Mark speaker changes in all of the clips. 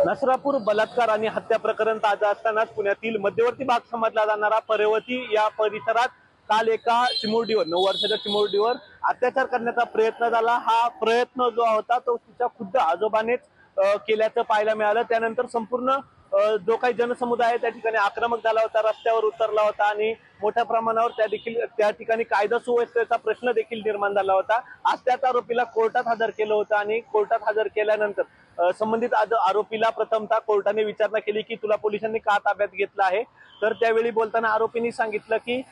Speaker 1: नसरापूर बलात्कार आणि हत्या प्रकरण ताजं असतानाच पुण्यातील मध्यवर्ती भाग समजला जाणारा पर्वती या परिसरात काल एका चिमुरडीवर 9 वर्षाच्या चिमुरडीवर अत्याचार करण्याचा प्रयत्न झाला। हा प्रयत्न जो होता तो तिच्या खुद्द आजोबानेच केल्याचं पाहायला मिळालं। त्यानंतर संपूर्ण जो काही जनसमुदाय आहे त्या ठिकाणी आक्रमक झाला होता, रस्त्यावर उतरला होता आणि मोठ्या प्रमाणावर त्या ठिकाणी कायदा सुव्यवस्थेचा प्रश्न देखील निर्माण झाला होता। आज त्याच आरोपीला कोर्टात हजर केलं होतं आणि कोर्टात हजर केल्यानंतर संबंधित आरोपीला प्रथमतः कोर्टाने विचारणा केली की तुला पोलिसांनी का ताब्यात घेतलं आहे। तर त्यावेळी बोलताना आरोपींनी सांगितलं की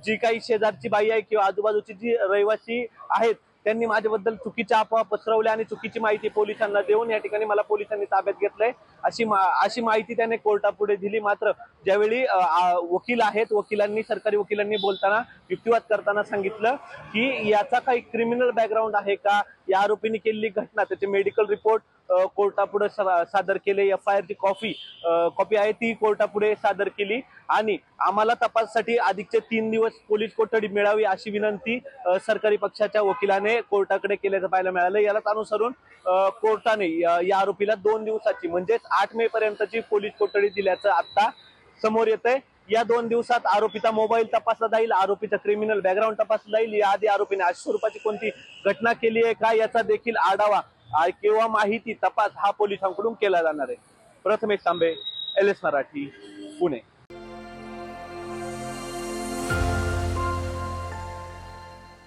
Speaker 1: जी काही शेजारची बाई आहे किंवा आजूबाजूची जी रहिवासी आहेत त्यांनी माझ्याबद्दल चुकीच्या अफवा पसरवल्या आणि चुकीची माहिती पोलिसांना देऊन या ठिकाणी मला पोलिसांनी ताब्यात घेतलंय अशी माहिती त्याने कोर्टापुढे दिली। मात्र ज्यावेळी वकील आहेत वकिलांनी सरकारी वकिलांनी बोलताना युक्तिवाद करताना सांगितलं की याचा काही क्रिमिनल बॅकग्राऊंड आहे का, या आरोपींनी केलेली घटना त्याचे मेडिकल रिपोर्ट कोर्टापुढे सादर केले, FIR ची कॉपी आहे ती कोर्टापुढे सादर केली आणि आम्हाला तपासासाठी अधिकचे 3 दिवस पोलीस कोठडी मिळावी अशी विनंती सरकारी पक्षाच्या वकिलाने कोर्टाकडे केल्याचं पाहायला मिळालं। यालाच अनुसरून कोर्टाने या आरोपीला 2 दिवसाची म्हणजेच 8 मे पर्यंतची पोलीस कोठडी दिल्याचं आता समोर येतंय। या 2 दिवसात आरोपीचा मोबाईल तपासला जाईल, आरोपीचा क्रिमिनल बॅकग्राऊंड तपासला जाईल, याआधी आरोपीने अशा स्वरूपाची कोणती घटना केली आहे का याचा देखील आढावा किंवा माहिती तपास हा पोलिसांकडून केला जाणार आहे। प्रथमेश तांबे, LS मराठी, पुणे।